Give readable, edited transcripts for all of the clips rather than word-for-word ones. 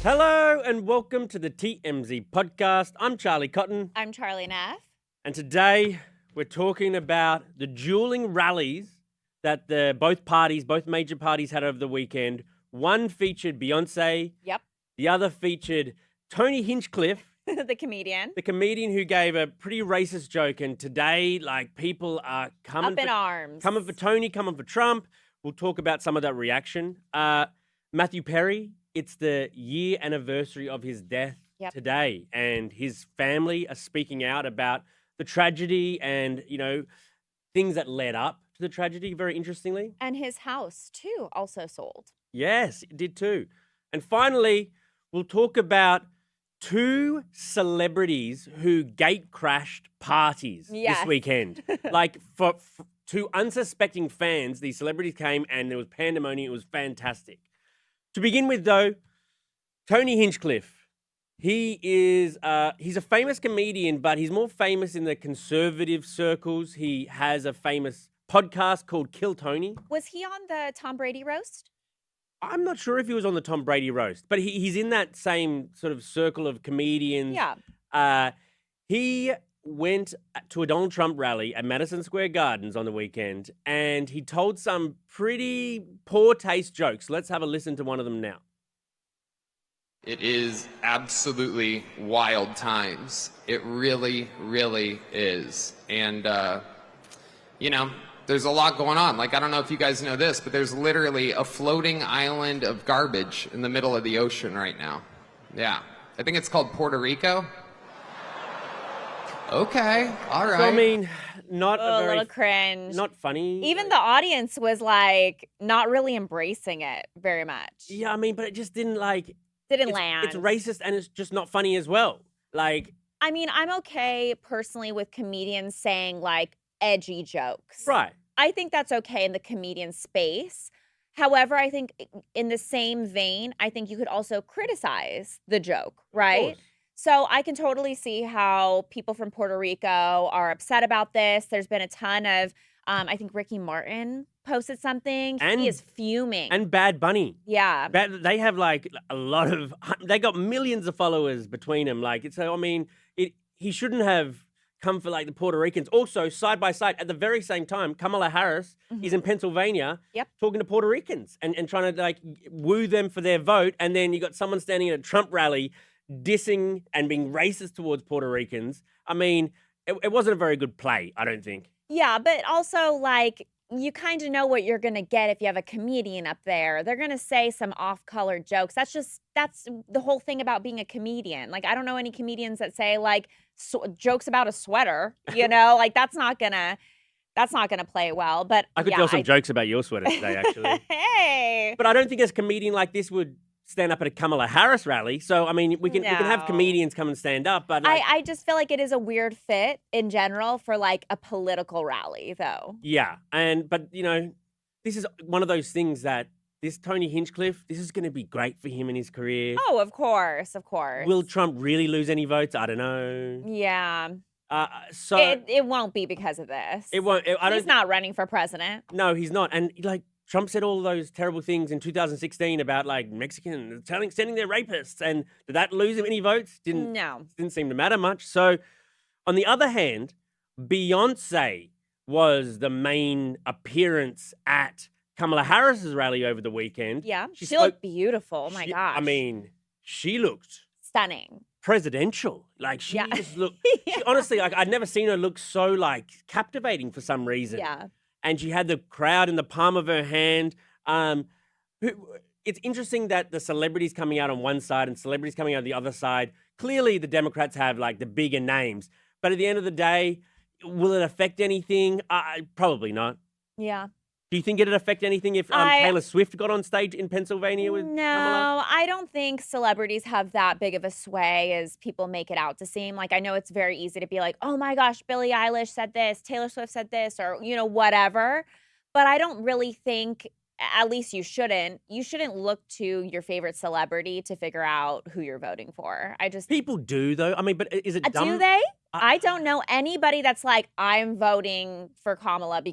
Hello and welcome to the TMZ Podcast. I'm Charlie Cotton. I'm Charlie Neff. And today we're talking about the dueling rallies that both major parties had over the weekend. One featured Beyonce. Yep. The other featured Tony Hinchliffe. The comedian. The comedian who gave a pretty racist joke. And today, people are coming up in arms. Coming for Tony, coming for Trump. We'll talk about some of that reaction. Matthew Perry, it's the year anniversary of his death today. And his family are speaking out about the tragedy and, things that led up to the tragedy, very interestingly. And his house, too, also sold. Yes, it did too. And finally, we'll talk about two celebrities who gate crashed parties this weekend. For to unsuspecting fans, these celebrities came and there was pandemonium. It was fantastic. To begin with, though, Tony Hinchliffe. He is he's a famous comedian, but he's more famous in the conservative circles. He has a famous podcast called Kill Tony. Was he on the Tom Brady roast? I'm not sure if he was on the Tom Brady roast, but he's in that same sort of circle of comedians. Yeah. He went to a Donald Trump rally at Madison Square Gardens on the weekend, and he told some pretty poor taste jokes. Let's have a listen to one of them now. It is absolutely wild times. It really, really is. And, there's a lot going on. I don't know if you guys know this, but there's literally a floating island of garbage in the middle of the ocean right now. Yeah. I think it's called Puerto Rico. Okay. All right. So, not a little cringe. Not funny. Even the audience was, not really embracing it very much. Yeah, but it just didn't, Didn't land. It's racist and it's just not funny as well. I'm okay personally with comedians saying, edgy jokes. Right. I think that's okay in the comedian space. However, I think in the same vein, I think you could also criticize the joke, right? So I can totally see how people from Puerto Rico are upset about this. There's been a ton of, I think Ricky Martin posted something. And he is fuming. And Bad Bunny. Yeah. They have a lot of, they got millions of followers between them. He shouldn't have come for the Puerto Ricans. Also, side by side, at the very same time, Kamala Harris is in Pennsylvania talking to Puerto Ricans and trying to woo them for their vote. And then you got someone standing at a Trump rally dissing and being racist towards Puerto Ricans. It wasn't a very good play, I don't think. Yeah, but also you kind of know what you're going to get if you have a comedian up there. They're going to say some off-color jokes. That's the whole thing about being a comedian. I don't know any comedians that say jokes about a sweater, that's not going to play well. But I could tell some jokes about your sweater today, actually. Hey. But I don't think a comedian like this would stand up at a Kamala Harris rally. So, we can have comedians come and stand up. But I just feel like it is a weird fit in general for a political rally, though. Yeah. But this is one of those things that this Tony Hinchliffe, this is going to be great for him in his career. Oh, of course. Of course. Will Trump really lose any votes? I don't know. Yeah. So it won't be because of this. It won't. He's not running for president. No, he's not. And Trump said all those terrible things in 2016 about Mexicans sending their rapists. And did that lose him any votes? No. Didn't seem to matter much. So on the other hand, Beyonce was the main appearance at Kamala Harris's rally over the weekend. Yeah. She looked beautiful. Oh my gosh. She looked stunning. Presidential. She just looked, she, honestly, I'd never seen her look so captivating for some reason. Yeah. And she had the crowd in the palm of her hand. It's interesting that the celebrities coming out on one side and celebrities coming out on the other side. Clearly, the Democrats have the bigger names. But at the end of the day, will it affect anything? Probably not. Yeah. Do you think it'd affect anything if Taylor Swift got on stage in Pennsylvania with Kamala? I don't think celebrities have that big of a sway as people make it out to seem. I know it's very easy to be oh my gosh, Billie Eilish said this, Taylor Swift said this, or, whatever. But I don't really think, at least you shouldn't look to your favorite celebrity to figure out who you're voting for. People do, though. But is it dumb? Do they? I don't know anybody that's I'm voting for Kamala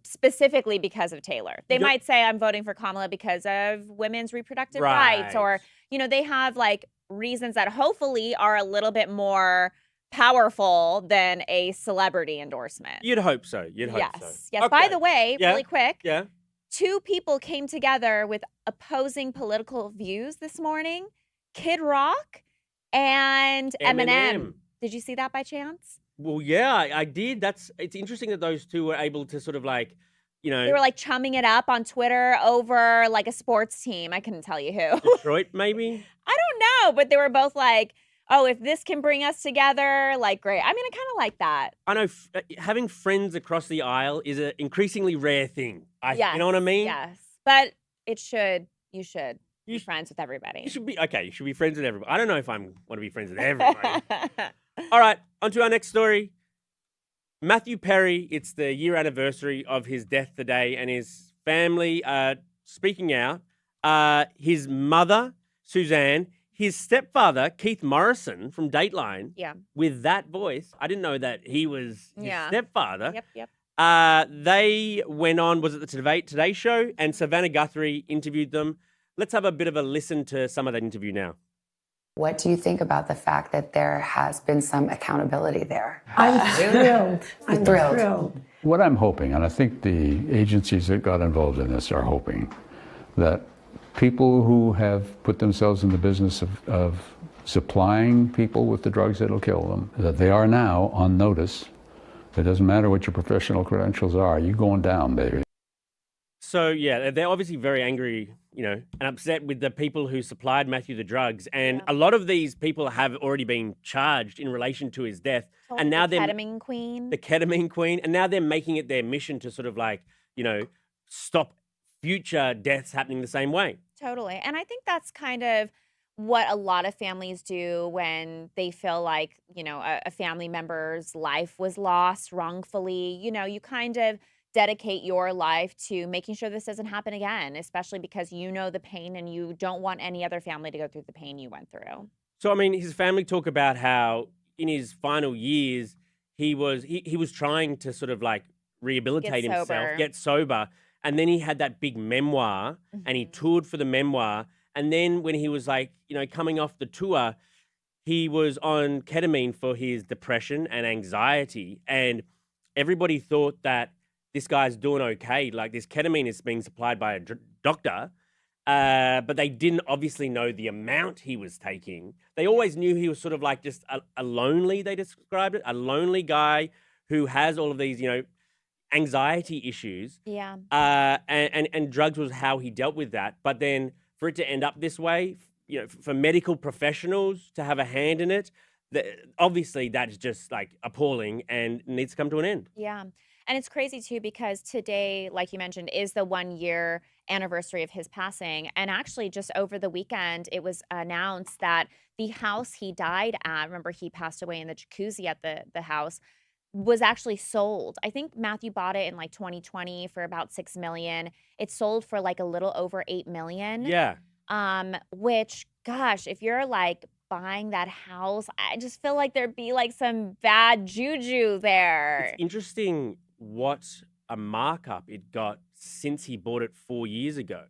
specifically because of Taylor. They might say I'm voting for Kamala because of women's reproductive rights or, they have like reasons that hopefully are a little bit more powerful than a celebrity endorsement. You'd hope so. You'd hope so. Yes. Okay. By the way, really quick. Yeah. 2 people came together with opposing political views this morning. Kid Rock and Eminem. Did you see that by chance? Well, yeah, I did. It's interesting that those two were able to sort of like, They were like chumming it up on Twitter over like a sports team. I couldn't tell you who. Detroit, maybe? I don't know, but they were both like, oh, if this can bring us together, like, great. I mean, I kind of like that. I know having friends across the aisle is an increasingly rare thing. You know what I mean? Yes, but you should be friends with everybody. You should be friends with everybody. I don't know if I want to be friends with everybody. All right, on to our next story. Matthew Perry, it's the year anniversary of his death today, and his family are speaking out. His mother, Suzanne, his stepfather, Keith Morrison from Dateline, with that voice. I didn't know that he was his stepfather. Yep. They went on, was it the Today Show? And Savannah Guthrie interviewed them. Let's have a bit of a listen to some of that interview now. What do you think about the fact that there has been some accountability there? I'm thrilled. I'm thrilled. What I'm hoping, and I think the agencies that got involved in this are hoping, that people who have put themselves in the business of supplying people with the drugs that'll kill them, that they are now on notice. It doesn't matter what your professional credentials are, you're going down, baby. So, yeah, they're obviously very angry, and upset with the people who supplied Matthew the drugs. And a lot of these people have already been charged in relation to his death. So and now the ketamine queen. The ketamine queen. And now they're making it their mission to sort of like, stop future deaths happening the same way. Totally. And I think that's kind of what a lot of families do when they feel like, a family member's life was lost wrongfully. You kind of dedicate your life to making sure this doesn't happen again, especially because you know the pain and you don't want any other family to go through the pain you went through. So, I mean, his family talk about how in his final years, he was trying to sort of like rehabilitate himself, get sober. And then he had that big memoir and he toured for the memoir. And then when he was like, coming off the tour, he was on ketamine for his depression and anxiety. And everybody thought that this guy's doing okay. Like, this ketamine is being supplied by a doctor, but they didn't obviously know the amount he was taking. They always knew he was sort of like just a lonely, they described it, a lonely guy who has all of these, anxiety issues. Yeah. And drugs was how he dealt with that. But then for it to end up this way, for medical professionals to have a hand in it, obviously that's just like appalling and needs to come to an end. Yeah. And it's crazy too, because today, like you mentioned, is the 1-year anniversary of his passing. And actually just over the weekend, it was announced that the house he died at, remember he passed away in the jacuzzi at the house, was actually sold. I think Matthew bought it in like 2020 for about $6 million. It sold for like a little over $8 million. Yeah. Which, gosh, if you're like buying that house, I just feel like there'd be like some bad juju there. It's interesting what a markup it got since he bought it 4 years ago.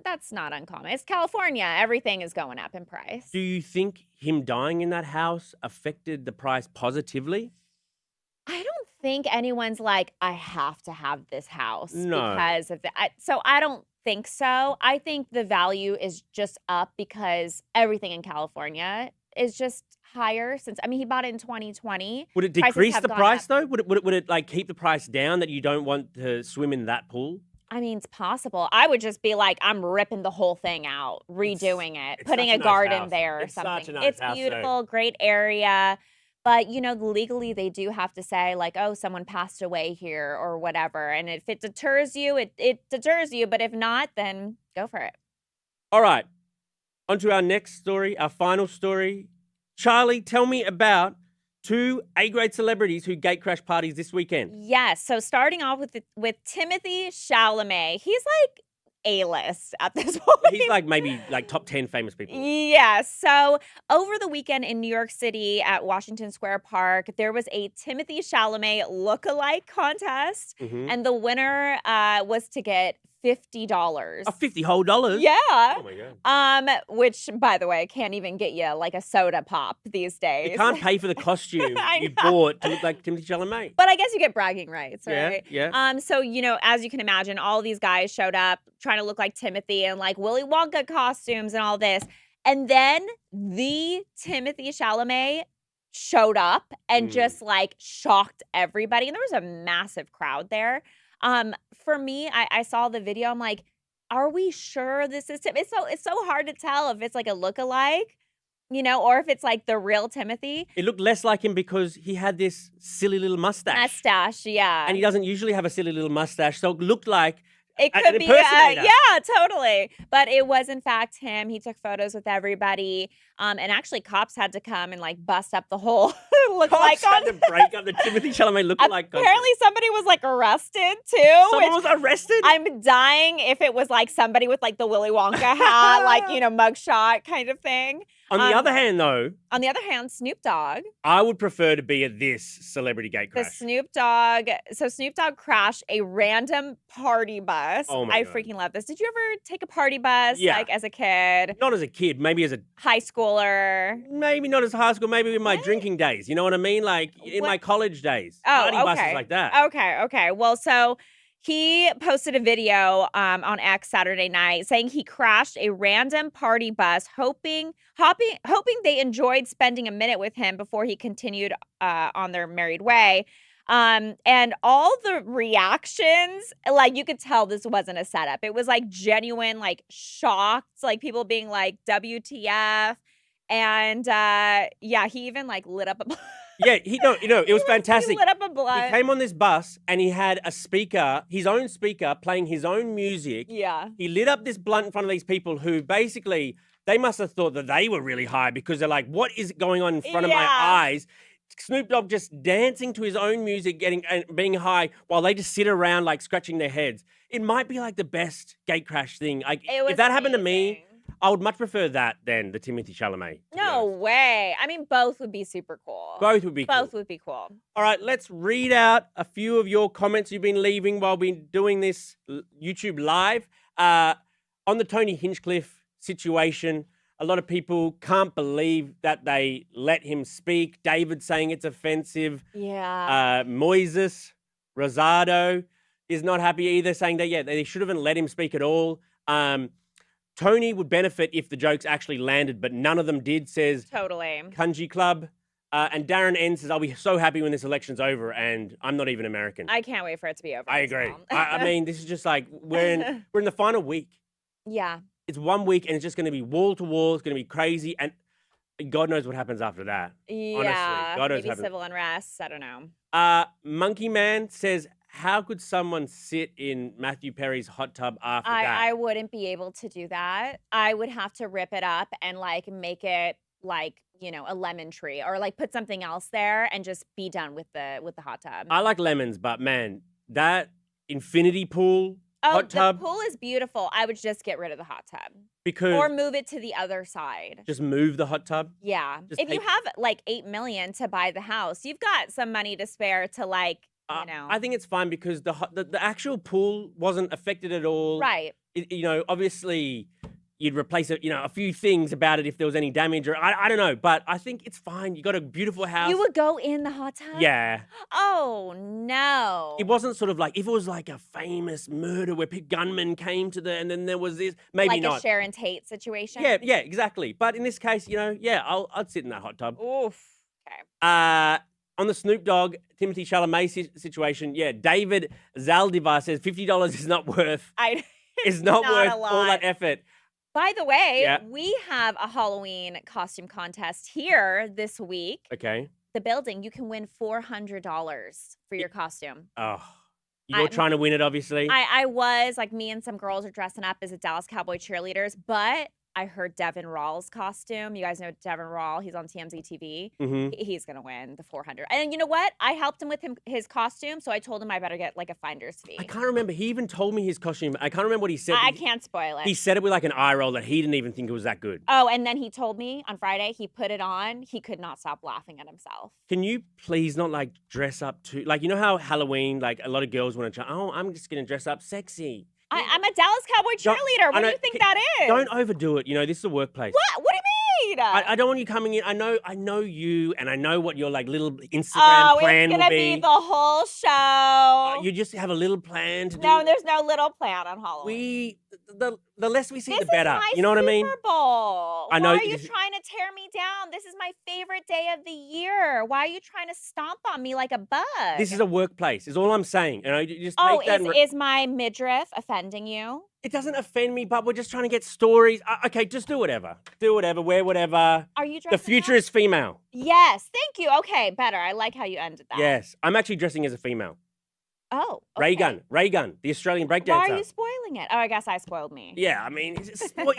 That's not uncommon. It's California. Everything is going up in price. Do you think him dying in that house affected the price positively? I don't think anyone's like, I have to have this house because of that. So I don't think so. I think the value is just up because everything in California is just higher since, he bought it in 2020. Would it decrease the price though? Would it like keep the price down that you don't want to swim in that pool? It's possible. I would just be like, I'm ripping the whole thing out, redoing it, putting a garden there or something. It's beautiful, great area. But, legally they do have to say like, oh, someone passed away here or whatever. And if it deters you, it deters you. But if not, then go for it. All right. On to our next story, our final story. Charlie, tell me about 2 A-grade celebrities who gatecrashed parties this weekend. Yes. So starting off with Timothee Chalamet. He's like A-list at this point. He's like maybe like top 10 famous people. Yeah. So over the weekend in New York City at Washington Square Park, there was a Timothee Chalamet lookalike contest. And the winner was to get $50. Oh, 50 whole dollars? Yeah. Oh my God. Which, by the way, can't even get you like a soda pop these days. You can't pay for the costume you know. bought to look like Timothee Chalamet. But I guess you get bragging rights, Yeah, right? yeah. So, as you can imagine, all these guys showed up trying to look like Timothy and like Willy Wonka costumes and all this. And then the Timothee Chalamet showed up and just like shocked everybody. And there was a massive crowd there. For me, I saw the video. I'm like, are we sure this is Tim? It's so hard to tell if it's like a lookalike, or if it's like the real Timothy. It looked less like him because he had this silly little mustache. Yeah. And he doesn't usually have a silly little mustache. So it looked like it an could be, impersonator. yeah, totally. But it was in fact him. He took photos with everybody. And actually cops had to come and like bust up the whole lookalike. Cops had to break up the Timothee Chalamet lookalike. Apparently somebody was like arrested too. Someone was arrested? I'm dying if it was like somebody with like the Willy Wonka hat, like, mugshot kind of thing. On the other hand, though, Snoop Dogg. I would prefer to be at this celebrity gate crash. Snoop Dogg crashed a random party bus. Oh my I God. freaking love this. Did you ever take a party bus like as a kid? Not as a kid, maybe as a High schooler. maybe not as high school, maybe in my drinking days. You know what I mean? Like in my college days. Party buses like that. Okay. Well, so he posted a video on X Saturday night saying he crashed a random party bus, hoping they enjoyed spending a minute with him before he continued on their married way. And all the reactions, like you could tell this wasn't a setup. It was like genuine, like shocked, like people being like WTF. And he even like lit up a Yeah, it was fantastic. He lit up a blunt. He came on this bus and he had a speaker, his own speaker, playing his own music. Yeah. He lit up this blunt in front of these people who basically, they must have thought that they were really high because they're like, what is going on in front of my eyes? Snoop Dogg just dancing to his own music, and being high while they just sit around like scratching their heads. It might be like the best gate crash thing. Like if that happened to me, I would much prefer that than the Timothee Chalamet. No way. I mean, both would be super cool. Both would be cool. Both would be cool. All right, let's read out a few of your comments you've been leaving while we've been doing this YouTube live. On the Tony Hinchliffe situation, a lot of people can't believe that they let him speak. David saying it's offensive. Yeah. Moises Rosado is not happy either, saying that, they should have let him speak at all. Tony would benefit if the jokes actually landed, but none of them did, says Totally. Kunji Club. And Darren N says, I'll be so happy when this election's over, and I'm not even American. I can't wait for it to be over. I agree. I mean, this is just like, we're in the final week. Yeah. It's 1 week, and it's just going to be wall to wall. It's going to be crazy, and God knows what happens after that. Yeah. Honestly, God knows what Maybe happens. civil unrest. I don't know. Monkey Man says, how could someone sit in Matthew Perry's hot tub after that? I wouldn't be able to do that. I would have to rip it up and like make it like, a lemon tree or like put something else there and just be done with the hot tub. I like lemons, but man, that infinity pool hot tub. The pool is beautiful. I would just get rid of the hot tub. Or move it to the other side. Just move the hot tub? Yeah. If you have like $8 million to buy the house, you've got some money to spare to like, I think it's fine because the actual pool wasn't affected at all. Right. Obviously you'd replace it, a few things about it if there was any damage or I don't know, but I think it's fine. You got a beautiful house. You would go in the hot tub? Yeah. Oh, no. It wasn't sort of like, if it was like a famous murder where gunmen came to and then there was this, maybe not. Like a Sharon Tate situation? Yeah, exactly. But in this case, I'd sit in that hot tub. Oof. Okay. On the Snoop Dogg, Timothee Chalamet situation, David Zaldivar says $50 is not worth. It's not worth all that effort. By the way, we have a Halloween costume contest here this week. Okay. The building, you can win $400 for your costume. Oh, you're trying to win it, obviously. I was, like, me and some girls are dressing up as a Dallas Cowboy cheerleaders, but I heard Devin Rawls' costume. You guys know Devin Rawl. He's on TMZ TV. Mm-hmm. He's going to win the $400. And you know what? I helped him with his costume, so I told him I better get like a finder's fee. I can't remember. He even told me his costume. I can't remember what he said. I can't spoil it. He said it with like an eye roll that he didn't even think it was that good. Oh, and then he told me on Friday he put it on. He could not stop laughing at himself. Can you please not like dress up too? Like, you know how Halloween, like a lot of girls want to, I'm just going to dress up sexy. I'm a Dallas Cowboy cheerleader. What do you think that is? Don't overdo it. You know, this is a workplace. What? What do you mean? I don't want you coming in. I know you, and I know what your like little Instagram plan will be. It's gonna be the whole show. You just have a little plan to do. No, there's no little plan on Halloween. The less we see, This the better. is my You know what I mean? Super Bowl. I know. Why are you trying to tear me down? This is my favorite day of the year. Why are you trying to stomp on me like a bug? This is a workplace. Is all I'm saying. You know, you just take that. Is my midriff offending you? It doesn't offend me, but we're just trying to get stories. Okay, just do whatever. Do whatever. Wear whatever. Are you dressing The future is female. Yes. Thank you. Okay, better. I like how you ended that. Yes, I'm actually dressing as a female. Oh. Okay. Ray Gun, the Australian breakdancer. Why are you spoiling it? Oh, I guess I spoiled me. Yeah, I mean,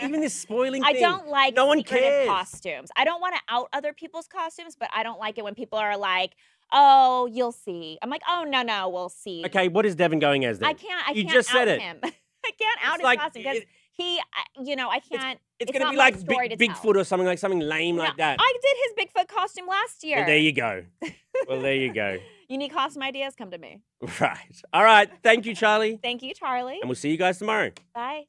even this spoiling thing. I don't like no one secretive cares. costumes. I don't want to out other people's costumes, but I don't like it when people are like, "Oh, you'll see." I'm like, "Oh, no, we'll see." Okay, what is Devin going as then? I can't. You just said it. Him. I can't out his like, costume because I can't. It's going to be like Bigfoot or something lame like that. I did his Bigfoot costume last year. Well, there you go. Well, there you go. You need costume ideas? Come to me. Right. All right. Thank you, Charlie. Thank you, Charlie. And we'll see you guys tomorrow. Bye.